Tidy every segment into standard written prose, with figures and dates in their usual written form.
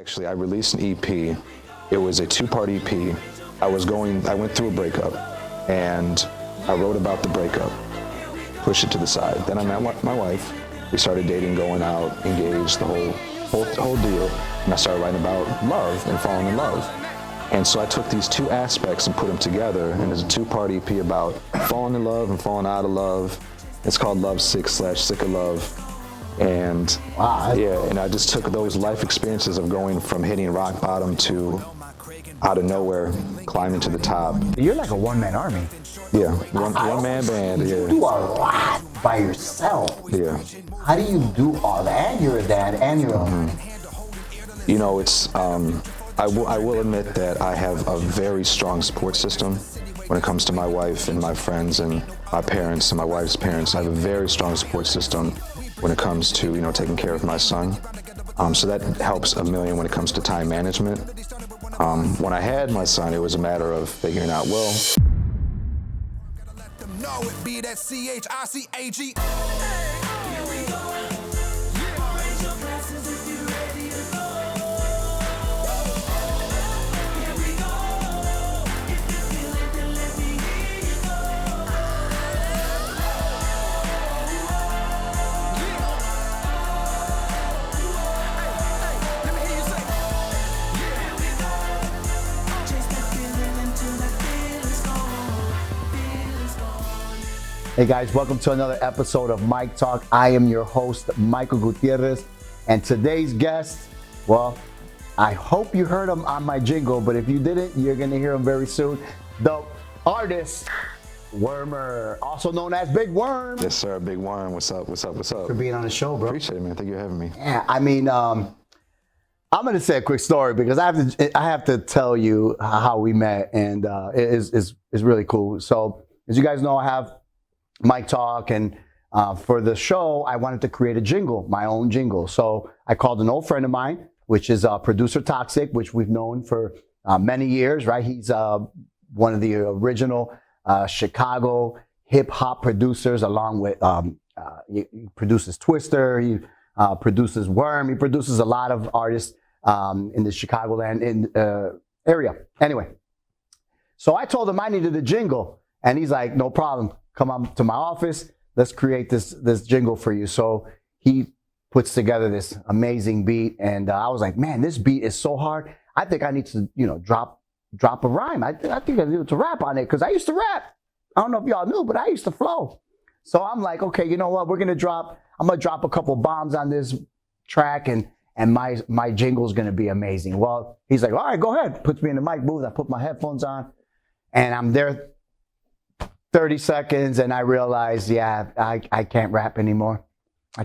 Actually, I released an EP. It was a two-part EP. I went through a breakup, and I wrote about the breakup, pushed it to the side. Then I met my wife. We started dating, going out, engaged, the whole deal. And I started writing about love and falling in love. And so I took these two aspects and put them together, and there's a two-part EP about falling in love and falling out of love. It's called Love Sick / Sick of Love. And and I just took those life experiences of going from hitting rock bottom to out of nowhere climbing to the top. You're like a one-man army. Yeah, one-man band. You do a lot by yourself. Yeah. How do you do all that? And you're a dad and you're a... You know, it's I will admit that I have a very strong support system when it comes to my wife and my friends and my parents and my wife's parents. I have a very strong support system when it comes to, taking care of my son. So that helps a million when it comes to time management. When I had my son, it was a matter of figuring out, Hey guys, welcome to another episode of Mike Talk. I am your host, Michael Gutierrez, and today's guest, well, I hope you heard him on my jingle, but if you didn't, you're gonna hear him very soon. The artist, Wermer, also known as Big Worm. Yes, sir, Big Worm. What's up? For being on the show, bro. Appreciate it, man. Thank you for having me. Yeah, I mean, I'm gonna say a quick story because I have to tell you how we met, and it is really cool. So, as you guys know, I have Mike Talk, and for the show, I wanted to create a jingle, my own jingle. So I called an old friend of mine, which is producer Toxic, which we've known for many years, right? He's one of the original Chicago hip hop producers, along with he produces Twister, he produces Worm, he produces a lot of artists in the Chicagoland area. Anyway, so I told him I needed a jingle, and he's like, no problem. Come on to my office. Let's create this jingle for you. So he puts together this amazing beat, and I was like, man, this beat is so hard. I think I need to, drop a rhyme. I think I need to rap on it because I used to rap. I don't know if y'all knew, but I used to flow. So I'm like, okay, you know what? I'm gonna drop a couple bombs on this track, and my jingle's gonna be amazing. Well, he's like, all right, go ahead. Puts me in the mic booth. I put my headphones on, and I'm there 30 seconds, and I realized, I can't rap anymore. I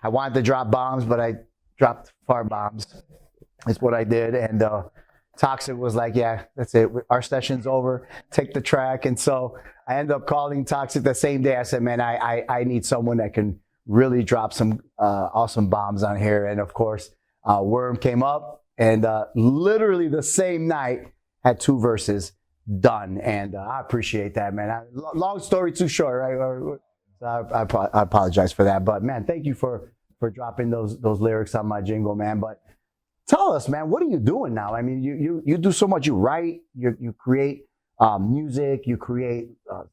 wanted to drop bombs, but I dropped fart bombs. That's what I did. And Toxic was like, yeah, that's it. Our session's over. Take the track. And so I ended up calling Toxic the same day. I said, man, I need someone that can really drop some awesome bombs on here. And of course, Worm came up, and literally the same night had 2 verses done, and I appreciate that, man. Long story too short, right? I apologize for that, but man, thank you for dropping those lyrics on my jingle, man. But tell us, man, what are you doing now? I mean, you do so much. You write, you create music, you create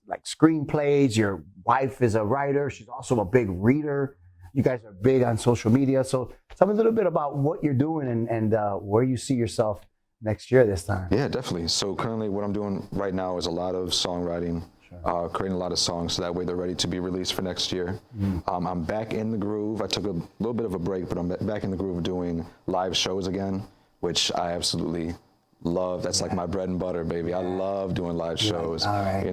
like screenplays. Your wife is a writer. She's also a big reader. You guys are big on social media. So tell me a little bit about what you're doing and where you see yourself next year this time. Yeah, definitely. So currently what I'm doing right now is a lot of songwriting, creating a lot of songs so that way they're ready to be released for next year. I'm back in the groove. I took a little bit of a break, but I'm back in the groove of doing live shows again, which I absolutely love. That's like my bread and butter, baby. I love doing live shows. All right.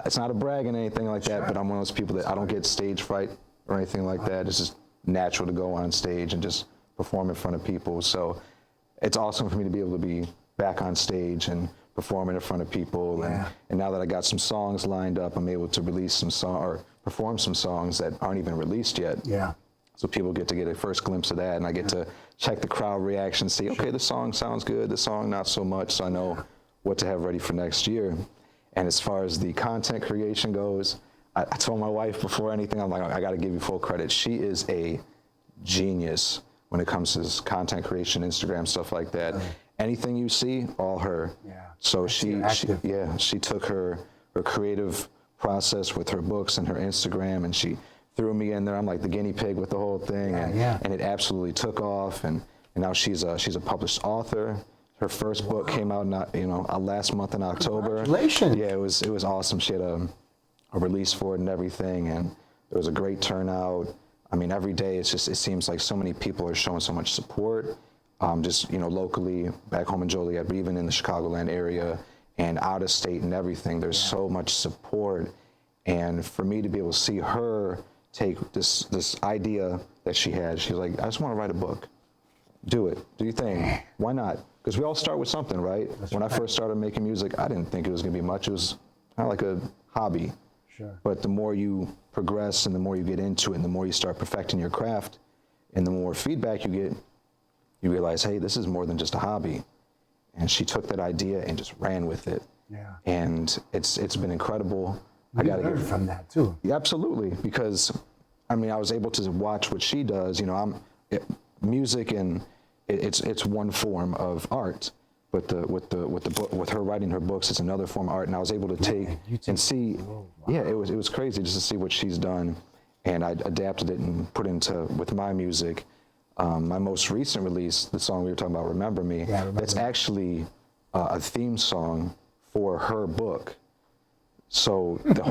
It's not a brag and anything like that, but I'm one of those people that I don't get stage fright or anything like that. It's just natural to go on stage and just perform in front of people. So it's awesome for me to be able to be back on stage and performing in front of people. And now that I got some songs lined up, I'm able to release some or perform some songs that aren't even released yet. Yeah. So people get to get a first glimpse of that, and I get to check the crowd reaction, see, okay, the song sounds good, the song not so much, so I know what to have ready for next year. And as far as the content creation goes, I told my wife before anything, I'm like, I got to give you full credit. She is a genius when it comes to content creation, Instagram, stuff like that. Anything you see, all her. Yeah. So she took her creative process with her books and her Instagram, and she threw me in there. I'm like the guinea pig with the whole thing, and it absolutely took off. And now she's a published author. Her first book came out, last month in October. Congratulations! Yeah, it was awesome. She had a release for it and everything, and it was a great turnout. I mean, every day it seems like so many people are showing so much support, just locally back home in Joliet, but even in the Chicagoland area and out of state and everything. There's so much support, and for me to be able to see her take this idea that she had, she's like, I just want to write a book. Do it. Do your thing. Why not? Because we all start with something, right? When I first started making music, I didn't think it was going to be much. It was kind of like a hobby. Sure. But the more you progress and the more you get into it and the more you start perfecting your craft and the more feedback you get, you realize, hey, this is more than just a hobby. And she took that idea and just ran with it. Yeah. And it's been incredible. I got to learn from that too. Yeah, absolutely. Because I was able to watch what she does. Music and it's one form of art. But with her writing her books, it's another form of art, and I was able to take and see. Oh, wow. Yeah, it was crazy just to see what she's done, and I adapted it and put into with my music. My most recent release, the song we were talking about, "Remember Me," that's actually a theme song for her book. So the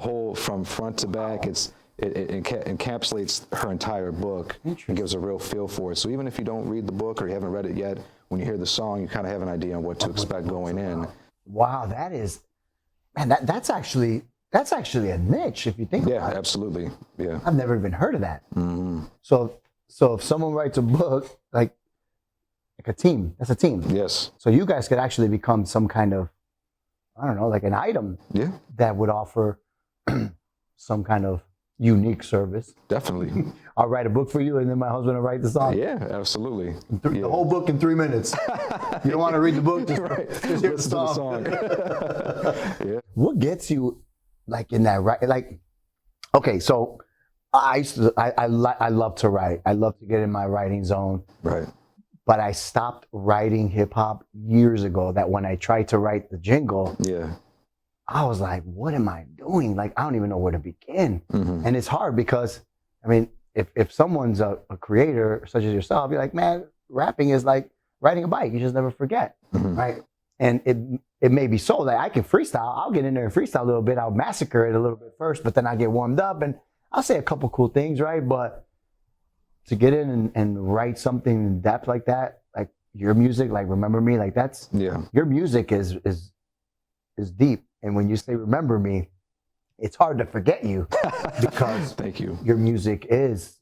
whole from front to back, it encapsulates her entire book and gives a real feel for it. So even if you don't read the book or you haven't read it yet, when you hear the song, you kind of have an idea on what to expect going in. Wow, that's actually a niche if you think about it. Yeah, absolutely. Yeah. I've never even heard of that. Mm-hmm. So if someone writes a book, like a team, that's a team. Yes. So you guys could actually become some kind of, I don't know, like an item that would offer some kind of unique service. Definitely. I'll write a book for you, and then my husband will write the song. Yeah, absolutely. The whole book in 3 minutes. You don't want to read the book, just hear the song. Yeah. What gets you like in that right? Like, okay, so I love to write. I love to get in my writing zone. Right. But I stopped writing hip hop years ago. That when I tried to write the jingle, I was like, what am I doing? Like, I don't even know where to begin. Mm-hmm. And it's hard because, if someone's a creator such as yourself, you're like, man, rapping is like riding a bike. You just never forget, right? And it may be so that I can freestyle. I'll get in there and freestyle a little bit. I'll massacre it a little bit first, but then I get warmed up and I'll say a couple cool things, right? But to get in and write something in depth like that, like your music, like Remember Me, like your music is deep. And when you say Remember Me, it's hard to forget you because thank you. Your music is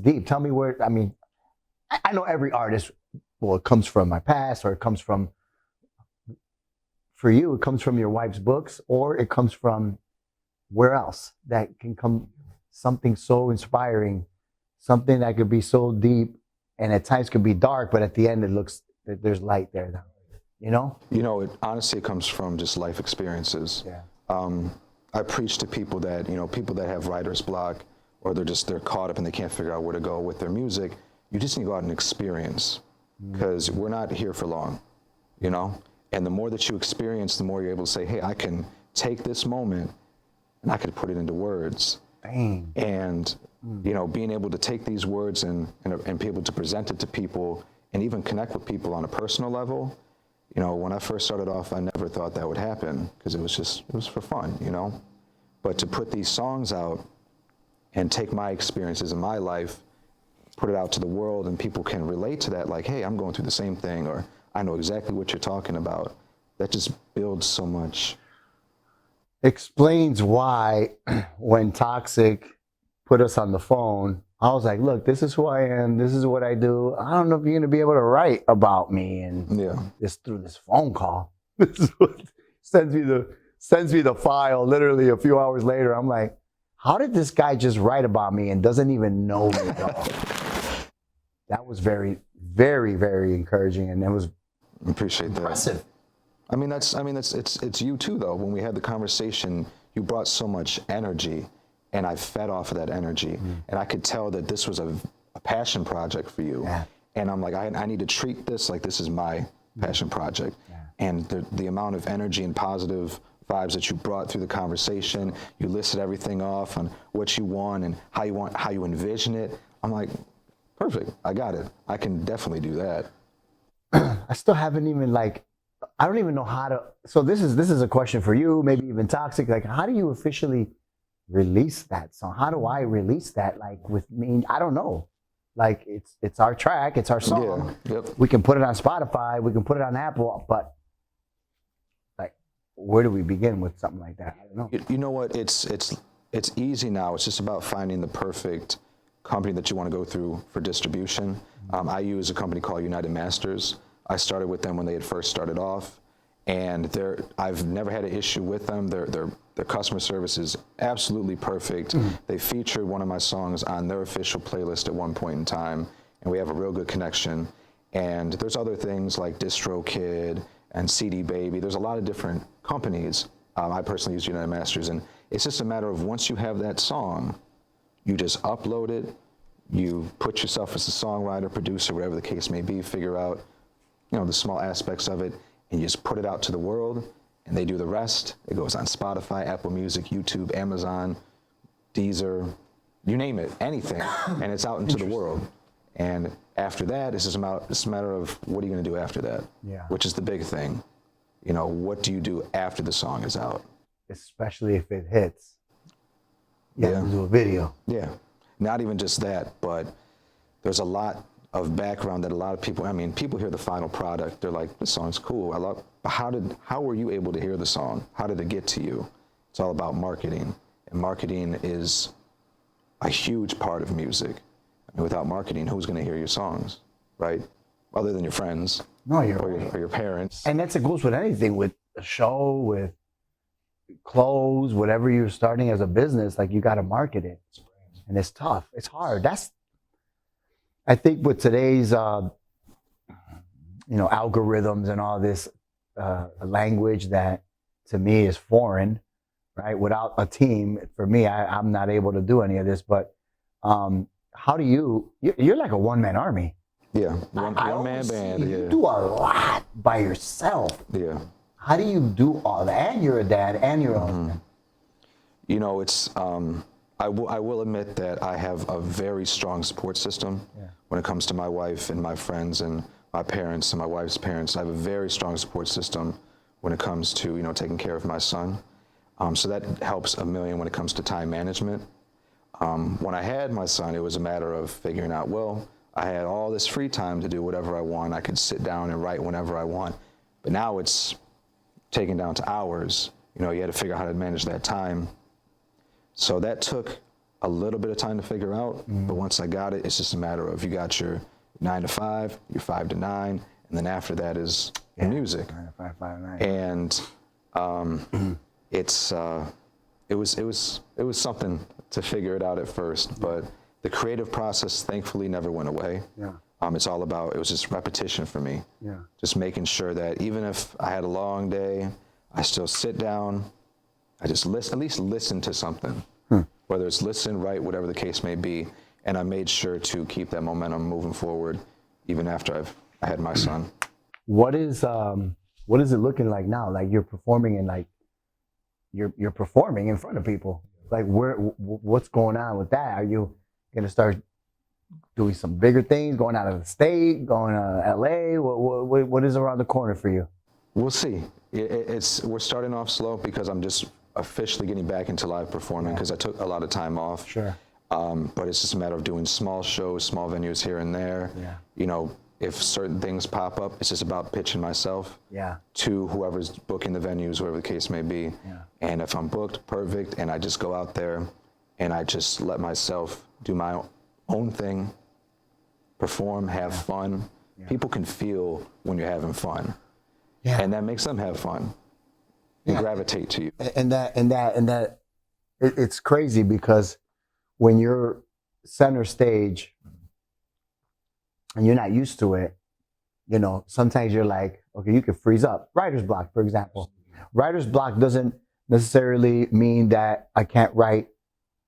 deep. Tell me where, I know every artist, well, it comes from my past, or it comes from, for you, it comes from your wife's books, or it comes from where else that can come something so inspiring, something that could be so deep and at times could be dark, but at the end it looks that there's light there. It honestly comes from just life experiences. Yeah. I preach to people that, people that have writer's block, or they're caught up and they can't figure out where to go with their music. You just need to go out and experience, because we're not here for long, and the more that you experience, the more you're able to say, hey, I can take this moment and I could put it into words. Dang. And, being able to take these words and be able to present it to people and even connect with people on a personal level. When I first started off, I never thought that would happen, because it was for fun, But to put these songs out and take my experiences in my life, put it out to the world, and people can relate to that, like, hey, I'm going through the same thing, or I know exactly what you're talking about. That just builds so much. Explains why when Toxic put us on the phone, I was like, look, this is who I am. This is what I do. I don't know if you're going to be able to write about me. And just through this phone call, this is what sends me the file literally a few hours later. I'm like, how did this guy just write about me and doesn't even know me at all? That was very, very, very encouraging. And that was appreciate impressive. That. It's you too, though. When we had the conversation, you brought so much energy, and I fed off of that energy. And I could tell that this was a a passion project for you. Yeah. And I'm like, I need to treat this like this is my passion project. Yeah. And the amount of energy and positive vibes that you brought through the conversation, you listed everything off on what you want and how you envision it. I'm like, perfect, I got it. I can definitely do that. I still haven't even I don't even know how to. So this is a question for you, maybe even Toxic. Like, how do you officially release that song? How do I release that? Like with me, I don't know. Like it's our track, it's our song. Yeah. Yep. We can put it on Spotify, we can put it on Apple, but like, where do we begin with something like that? I don't know. You know what? It's easy now. It's just about finding the perfect company that you want to go through for distribution. I use a company called United Masters. I started with them when they had first started off, and I've never had an issue with them. Their customer service is absolutely perfect. They featured one of my songs on their official playlist at one point in time, and we have a real good connection. And there's other things like DistroKid and CD Baby. There's a lot of different companies. I personally use United Masters, and it's just a matter of once you have that song, you just upload it, you put yourself as a songwriter, producer, whatever the case may be, figure out, the small aspects of it, and you just put it out to the world, and they do the rest. It goes on Spotify, Apple Music, YouTube, Amazon, Deezer, you name it, anything, and it's out into the world. And after that, it's a matter of what are you going to do after that? Yeah. Which is the big thing. What do you do after the song is out? Especially if it hits. You have to do a video. Yeah. Not even just that, but there's a lot of background that a lot of people, people hear the final product, they're like, this song's cool, I love, but how were you able to hear the song? How did it get to you? It's all about marketing, and marketing is a huge part of music. Without marketing, who's going to hear your songs, right? Other than your friends, or your parents. And that's, it goes with anything, with a show, with clothes, whatever you're starting as a business, like you got to market it. And it's tough. It's hard. I think with today's, algorithms and all this language that to me is foreign, right? Without a team, for me, I'm not able to do any of this. But how do you're like a one-man army. Yeah, one-man band. You do a lot by yourself. Yeah. How do you do all that? And you're a dad and you're a husband. It's, I will admit that I have a very strong support system when it comes to my wife and my friends and my parents and my wife's parents. I have a very strong support system when it comes to, taking care of my son. So that helps a million when it comes to time management. When I had my son, it was a matter of figuring out, I had all this free time to do whatever I want. I could sit down and write whenever I want. But now it's taken down to hours. You had to figure out how to manage that time. So that took a little bit of time to figure out. But once I got it, it's just a matter of you got your 9 to 5, your 5 to 9, and then after that is music. 9 to 5, 5 to 9. And it was something to figure it out at first, but the creative process thankfully never went away. Yeah. It was just repetition for me. Yeah. Just making sure that even if I had a long day, I still sit down, I just at least listen to something, whether it's listen, write, whatever the case may be. And I made sure to keep that momentum moving forward, even after I had my son. What is it looking like now? Like you're performing and you're performing in front of people. Like what's going on with that? Are you going to start doing some bigger things, going out of the state, going to LA? What is around the corner for you? We'll see. We're starting off slow because I'm just officially getting back into live performing because I took a lot of time off. Sure. But it's just a matter of doing small shows, small venues here and there. Yeah. If certain things pop up, it's just about pitching myself to whoever's booking the venues, whatever the case may be. Yeah. And if I'm booked, perfect, and I just go out there and I just let myself do my own thing, perform, have fun. Yeah. People can feel when you're having fun. Yeah. And that makes them have fun and gravitate to you. And it's crazy because when you're center stage and you're not used to it, sometimes you're like, okay, you can freeze up. Writer's block, for example. Writer's block doesn't necessarily mean that I can't write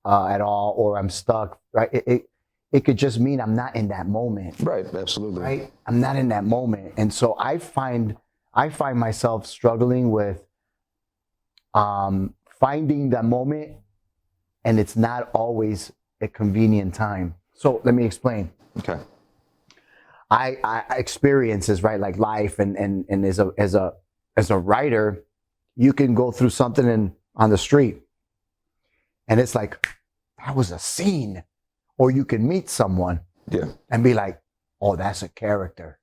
at all or I'm stuck, right? it could just mean I'm not in that moment. Right, absolutely. Right? I'm not in that moment. And so I find myself struggling with finding that moment, and it's not always a convenient time. So let me explain. Okay. I experiences, right, like life, and as a writer, you can go through something on the street, and it's like, that was a scene. Or you can meet someone, Yeah, and be like, oh, that's a character,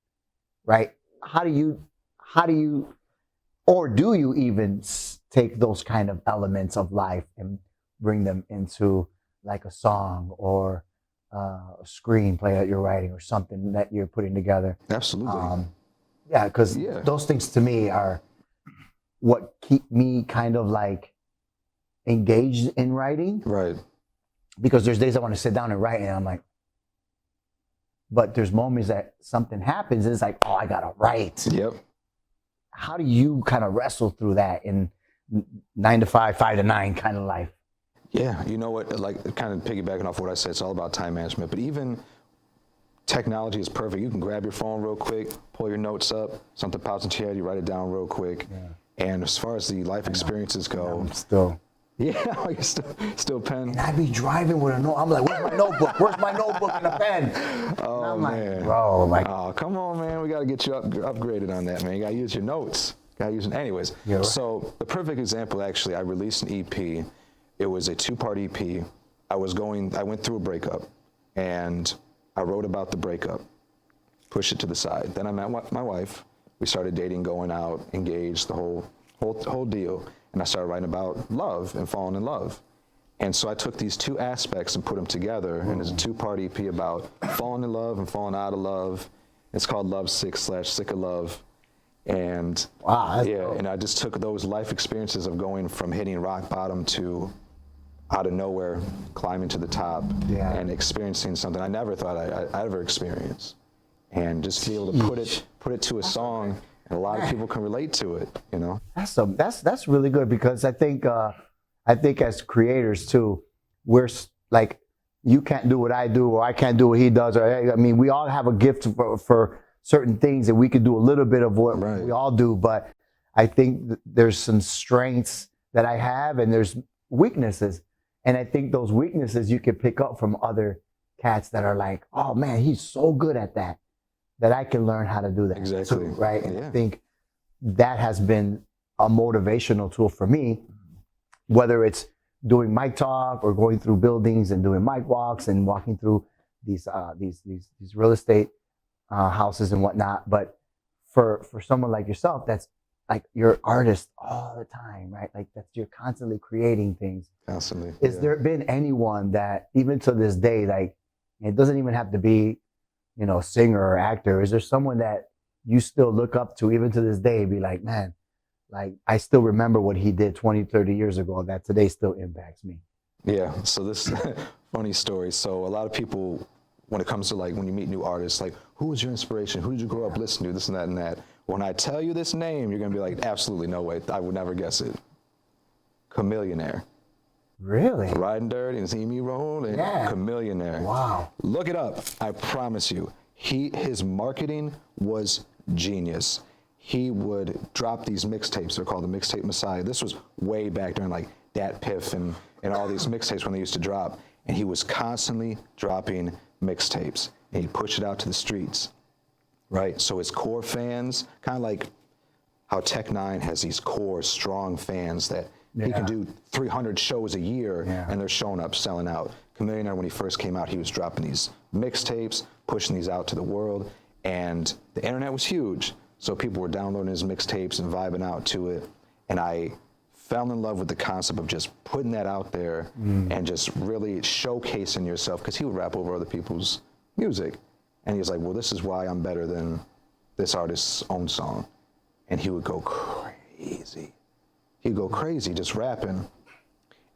right? How do you, or do you even take those kind of elements of life and bring them into like a song or a screenplay that you're writing or something that you're putting together? absolutely. Yeah, because those things to me are what keep me kind of like engaged in writing. Right. Because there's days I want to sit down and write, and I'm like, but there's moments that something happens, and it's like, oh, I gotta write. Yep. How do you kind of wrestle through that in 9 to 5, 5 to 9 kind of life? Yeah, you know what, like kind of piggybacking off what I said, it's all about time management, but even technology is perfect. You can grab your phone real quick, pull your notes up, something pops into your head, you write it down real quick. Yeah. And as far as the life experiences go, I'm still. Yeah, you still pen. And I be driving with a note. I'm like, where's my notebook? Where's my notebook and a pen? Oh, and I'm man. like, bro, like, oh, come on, man. We got to get you upgraded on that, man. You got to use your notes. Got to use it. Anyways, right. So the perfect example, actually, I released an EP. It was a 2-part EP. I went through a breakup, and I wrote about the breakup, pushed it to the side. Then I met my wife. We started dating, going out, engaged, the whole deal. And I started writing about love and falling in love. And so I took these two aspects and put them together. And it's a 2-part EP about falling in love and falling out of love. It's called Love Sick / Sick of Love. And wow, and I just took those life experiences of going from hitting rock bottom to out of nowhere, climbing to the top, and experiencing something I never thought I'd ever experience. And just be able to put it to a song. And a lot of people can relate to it, you know. That's really good, because I think as creators too, we're like, you can't do what I do, or I can't do what he does, or I mean, we all have a gift for certain things, and we could do a little bit of what we all do. But I think there's some strengths that I have, and there's weaknesses, and I think those weaknesses you can pick up from other cats that are like, oh man, he's so good at that I can learn how to do that. Exactly. Too, right? And I think that has been a motivational tool for me, whether it's doing mic talk or going through buildings and doing mic walks and walking through these real estate houses and whatnot. But for someone like yourself, that's like, you're an artist all the time, right? Like you're constantly creating things. Constantly. Is there been anyone that, even to this day, like, it doesn't even have to be, you know, singer or actor, is there someone that you still look up to even to this day, be like, man, like, I still remember what he did 20, 30 years ago that today still impacts me? Yeah, so this funny story. So a lot of people, when it comes to like when you meet new artists, like, who was your inspiration? Who did you grow up listening to? This and that and that. When I tell you this name, you're gonna be like, absolutely no way, I would never guess it. Chameleonaire. Really? Riding Dirty and See Me Rolling. Yeah. Chameleonaire. Wow. Look it up. I promise you. His marketing was genius. He would drop these mixtapes. They're called the Mixtape Messiah. This was way back during like Dat Piff and all these mixtapes when they used to drop. And he was constantly dropping mixtapes. And he'd push it out to the streets, right? So his core fans, kind of like how Tech-9 has these core strong fans that he can do 300 shows a year, and they're showing up, selling out. Chameleonaire, when he first came out, he was dropping these mixtapes, pushing these out to the world, and the internet was huge. So people were downloading his mixtapes and vibing out to it. And I fell in love with the concept of just putting that out there and just really showcasing yourself, because he would rap over other people's music. And he was like, well, this is why I'm better than this artist's own song. And he would go crazy. He'd go crazy just rapping.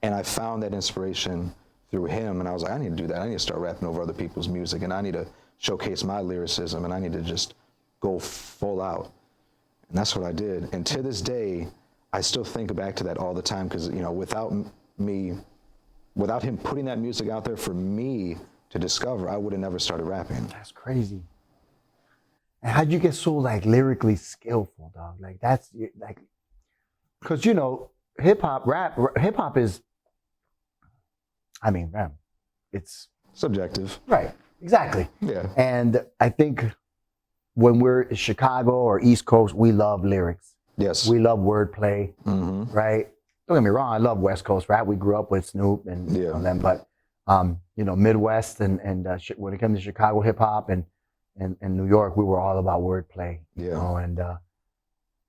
And I found that inspiration through him. And I was like, I need to do that. I need to start rapping over other people's music. And I need to showcase my lyricism. And I need to just go full out. And that's what I did. And to this day, I still think back to that all the time, because, you know, without him putting that music out there for me to discover, I would have never started rapping. That's crazy. And how'd you get so like lyrically skillful, dog? Like that's like, because you know, hip hop is, I mean, man, it's Subjective. right, exactly. Yeah. And I think when we're in Chicago or East Coast, we love lyrics. Yes. We love wordplay, Mm-hmm. right? Don't get me wrong, I love West Coast rap. We grew up with Snoop and Yeah. them, but you know, Midwest and when it comes to Chicago hip hop and New York, we were all about wordplay. Yeah. You know,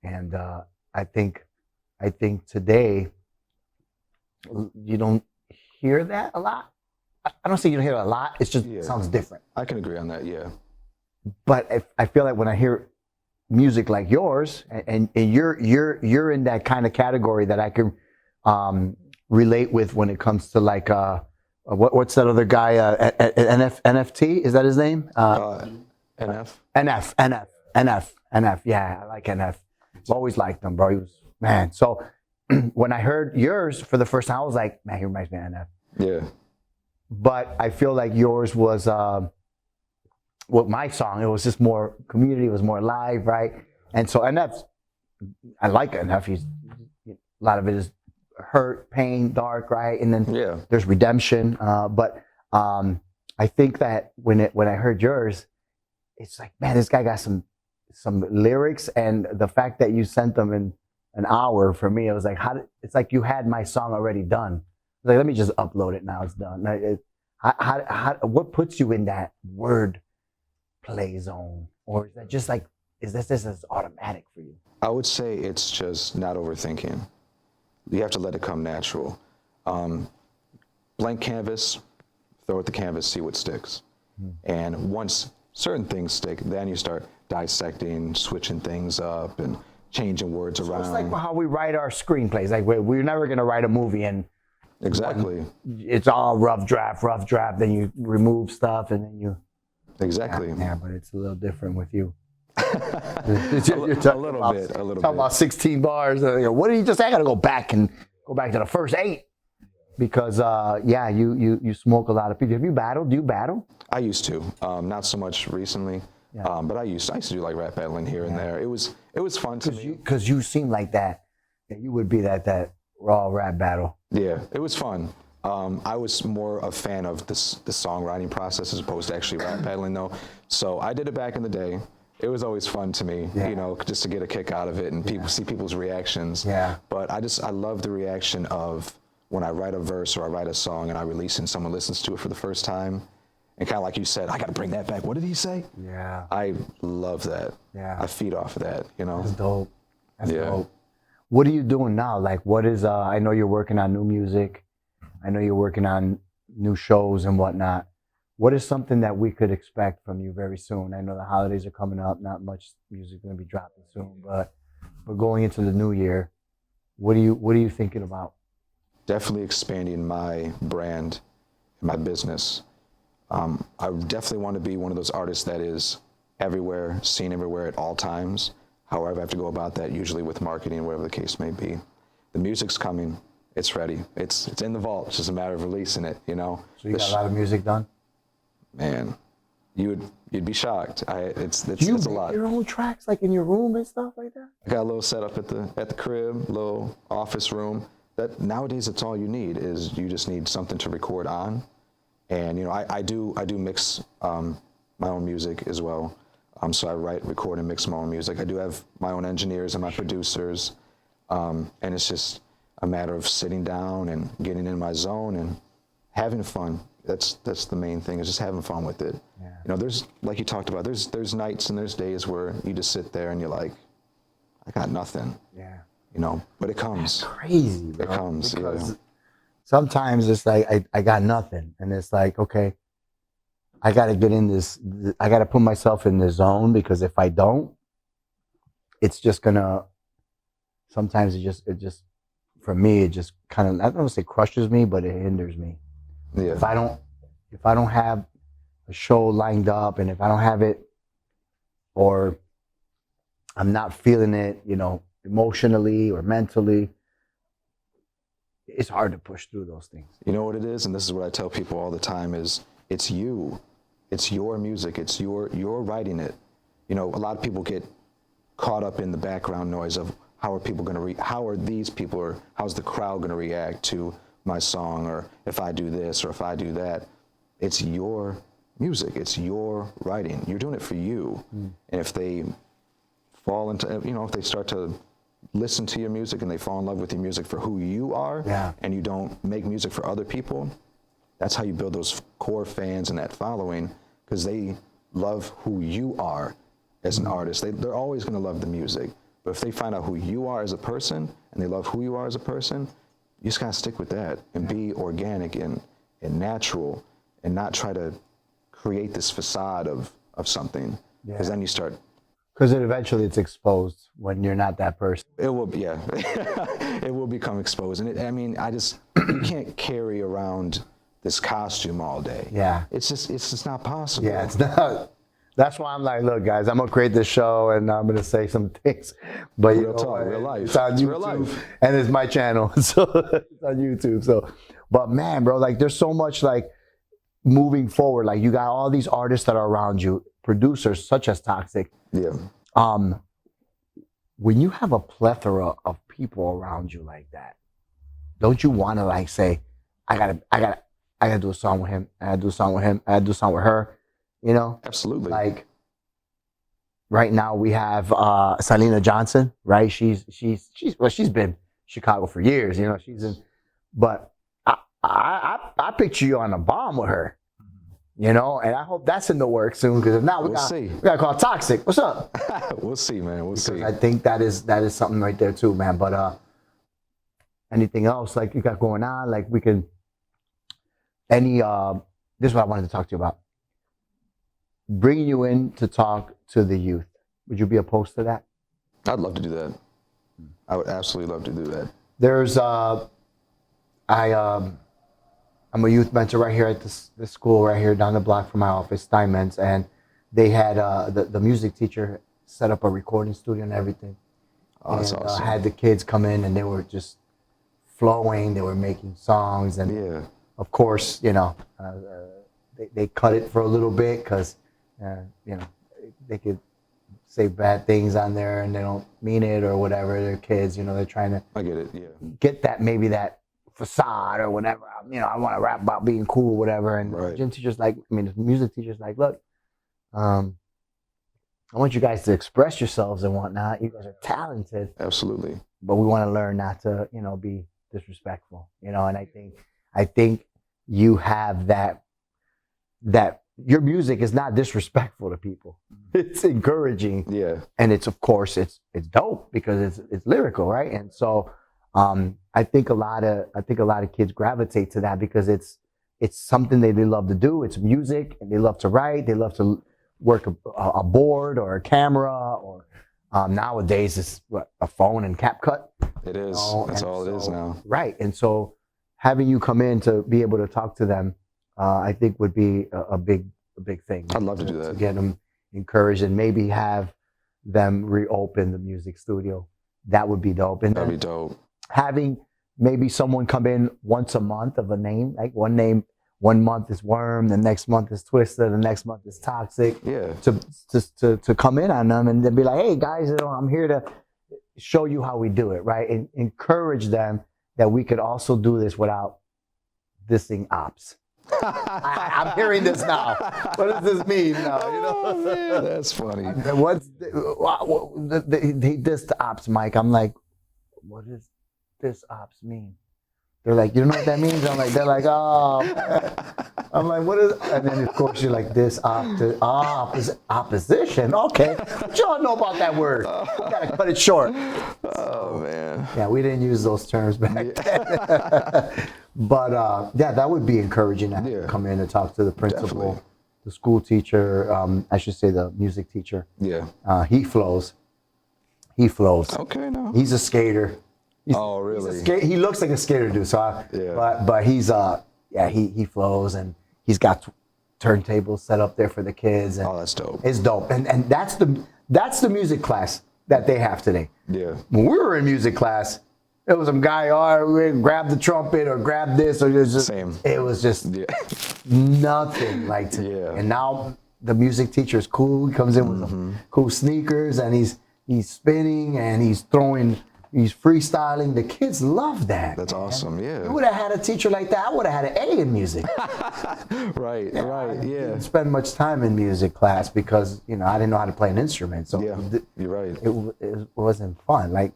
and I think today you don't hear that a lot. I don't say you don't hear it a lot. It's just Yeah. it sounds different. I can agree on that. Yeah. But I feel like when I hear music like yours, and you're in that kind of category that I can relate with when it comes to like what's that other guy NFT, is that his name? NF. Yeah, I like NF. I've always liked him, bro. He was, man. So when I heard yours for the first time, I was like, man, he reminds me of NF. Yeah. But I feel like yours was my song. It was just more community. It was more live, right? And so NF, I like NF. He's a lot of it is hurt, pain, dark, right? And then Yeah. there's redemption. But I think that when I heard yours, it's like, man, this guy got some lyrics, and the fact that you sent them in an hour, for me, it was like, it's like you had my song already done. Like, let me just upload it now. It's done. What puts you in that word play zone, or is that just like, is this as automatic for you? I would say it's just not overthinking. You have to let it come natural. Blank canvas, throw at the canvas, see what sticks. And once certain things stick, then you start dissecting, switching things up, and changing words around. It's like how we write our screenplays. Like we're never going to write a movie and exactly. It's all rough draft. Then you remove stuff, and then you. Exactly. Yeah, but it's a little different with you. A little bit. Talking about 16 bars. What did you just say? I got to go back to the first 8 because yeah, you smoke a lot of people. Have you battled? Do you battle? I used to, not so much recently, Yeah. but I used to do like rap battling here and there. It was fun to me. Because you seem like that you would be that raw rap battle. Yeah, it was fun. I was more a fan of the songwriting process as opposed to actually rap battling though. So I did it back in the day. It was always fun to me, you know, just to get a kick out of it and see people's reactions. Yeah. But I love the reaction of when I write a verse or I write a song and I release it and someone listens to it for the first time. And kind of like you said, I got to bring that back. What did he say? Yeah. I love that. Yeah. I feed off of that, you know? That's dope. That's Yeah. dope. What are you doing now? Like, what is, I know you're working on new music. I know you're working on new shows and whatnot. What is something that we could expect from you very soon? I know the holidays are coming up. Not much music is going to be dropping soon, but going into the new year, what are you thinking about? Definitely expanding my brand and my business. I definitely want to be one of those artists that is everywhere, seen everywhere at all times. However, I have to go about that usually with marketing, whatever the case may be. The music's coming. It's ready. It's in the vault. It's just a matter of releasing it, you know? So you got a lot of music done? Man, you'd be shocked. It's Do you a make lot. your own tracks, like in your room and stuff like that? I got a little setup at the crib, little office room. That nowadays it's all you need is you just need something to record on. And you know, I do mix my own music as well. So I write, record, and mix my own music. I do have my own engineers and my producers, and it's just a matter of sitting down and getting in my zone and having fun. That's the main thing, is just having fun with it. Yeah. You know, there's, like you talked about, there's nights and there's days where you just sit there and you're like, I got nothing. Yeah. You know, but it comes. That's crazy, bro. It comes, Because yeah. sometimes it's like I got nothing, and it's like, okay, I got to get in this. I got to put myself in the zone, because if I don't, it's just gonna. Sometimes it just for me, it just kind of, I don't want to say crushes me, but it hinders me. Yeah. If I don't have a show lined up, and if I don't have it, or I'm not feeling it, you know, emotionally or mentally, it's hard to push through those things. You know what it is, and this is what I tell people all the time, is it's you. It's your music. It's you're writing it. You know, a lot of people get caught up in the background noise of how are people going to how are these people, or how's the crowd going to react to my song, or if I do this or if I do that. It's your music. It's your writing. You're doing it for you. And if they fall into, you know, if they start to listen to your music and they fall in love with your music for who you are, and you don't make music for other people, that's how you build those core fans and that following, because they love who you are as an artist. They're always going to love the music. But if they find out who you are as a person and they love who you are as a person, you just got to stick with that and be organic and natural, and not try to create this facade of something, because then you start. Because eventually it's exposed when you're not that person. It will, yeah. It will become exposed. And I mean, you can't carry around this costume all day. Yeah. It's just not possible. Yeah, it's not. That's why I'm like, look, guys, I'm gonna create this show and I'm gonna say some things, but real talk, real life. It's on YouTube, real life. And it's my channel, so it's on YouTube. So, but man, bro, like, there's so much like moving forward. Like, you got all these artists that are around you, producers such as Toxic. Yeah. When you have a plethora of people around you like that, don't you want to like say, I gotta do a song with him. I gotta do a song with him. I gotta do a song with her. You know? Absolutely. Like, right now we have Selena Johnson, right? She's been Chicago for years. You know, she's in. But I picture you on a bomb with her. You know, and I hope that's in the works soon, because if not, we gotta call Toxic. What's up? We'll see, man. We'll see. I think that is something right there too, man. But anything else like you got going on? Like, we can this is what I wanted to talk to you about. Bringing you in to talk to the youth. Would you be opposed to that? I'd love to do that. I would absolutely love to do that. There's I'm a youth mentor right here at this school right here down the block from my office, Steinmetz, and they had the music teacher set up a recording studio and everything. Oh, that's awesome. Had the kids come in and they were just flowing. They were making songs, and of course, you know, they cut it for a little bit because you know, they could say bad things on there and they don't mean it or whatever. They're kids, you know, they're trying to. I get it. Yeah. Get that, maybe that facade or whatever. You know, I want to rap about being cool, whatever. And the gym teacher's like, the music teacher's like, look, I want you guys to express yourselves and whatnot. You guys are talented. Absolutely. But we want to learn not to, you know, be disrespectful. You know, and I think you have that your music is not disrespectful to people. It's encouraging. Yeah. And it's, of course, it's dope because it's lyrical, right? And so I think a lot of kids gravitate to that because it's something they love to do. It's music, and they love to write. They love to work a board or a camera, or nowadays it's a phone and CapCut. It is. You know? That's all it is now. Right. And so having you come in to be able to talk to them, I think would be a big thing. I'd love to do that. To get them encouraged and maybe have them reopen the music studio. That would be dope. And that'd be dope. Having maybe someone come in once a month of a name, like one month is Worm, the next month is Twister, the next month is Toxic. Yeah. To come in on them and then be like, hey guys, you know, I'm here to show you how we do it, right? And encourage them that we could also do this without dissing ops. I'm hearing this now. What does this mean now? You know? Oh, man, that's funny. He dissed the ops, Mike. I'm like, what does this ops mean? They're like, you know what that means? I'm like, they're like, oh. I'm like, what is? And then of course you're like, this opposition. Okay, but y'all know about that word. We gotta cut it short. Oh man. Yeah, we didn't use those terms back then. But yeah, that would be encouraging to have to come in and talk to the principal, definitely. The school teacher. I should say the music teacher. Yeah. He flows. Okay, no. He's a skater. Oh, really? He looks like a skater dude. So, but he's he flows, and he's got turntables set up there for the kids. And oh, that's dope. It's dope, and that's the music class that they have today. Yeah. When we were in music class, It was some guy, all right, grab the trumpet or grab this or just Same. It was just Yeah. nothing like to. Yeah. And now the music teacher is cool. He comes in with some cool sneakers and he's spinning and he's freestyling. The kids love that. That's man. awesome. Yeah. You would have had a teacher like that. I would have had an A in music. Right. I Right. Yeah. didn't spend much time in music class because I didn't know how to play an instrument. So Yeah. You're right. it wasn't fun. Like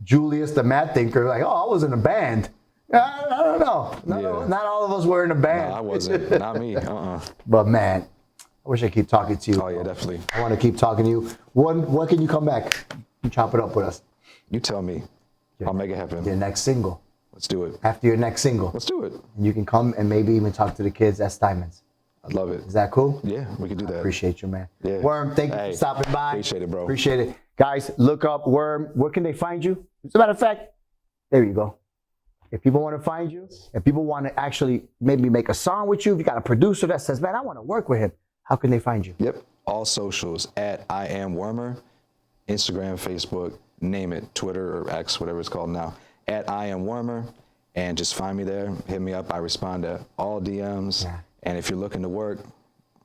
Julius, the mad thinker, like, oh, I was in a band. I don't know. Not all of us were in a band. No, I wasn't. Not me. But man, I wish I could keep talking to you. Oh yeah, definitely. I want to keep talking to you. When can you come back and chop it up with us? You tell me. I'll make it happen. Your next single. Let's do it. After your next single. Let's do it. You can come and maybe even talk to the kids at Steinman's. I'd love it. Is that cool? Yeah, we can do that. Appreciate you, man. Yeah. Worm, thank you for stopping by. Appreciate it, bro. Appreciate it. Guys, look up Worm. Where can they find you? As a matter of fact, there you go. If people want to find you, if people want to actually maybe make a song with you, if you got a producer that says, man, I want to work with him, how can they find you? Yep. All socials at I am Wermer, Instagram, Facebook, name it, Twitter or X, whatever it's called now, at I am Wermer, and just find me there, hit me up. I respond to all DMs. Yeah. And if you're looking to work,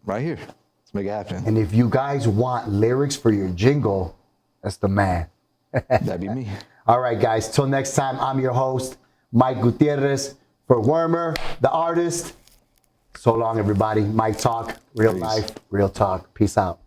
right here, let's make it happen. And if you guys want lyrics for your jingle, that's the man. That'd be me. All right, guys, till next time, I'm your host, Mike Gutierrez, for Wermer, the artist. So long, everybody. Mike Talk, real Peace. life, real talk. Peace out.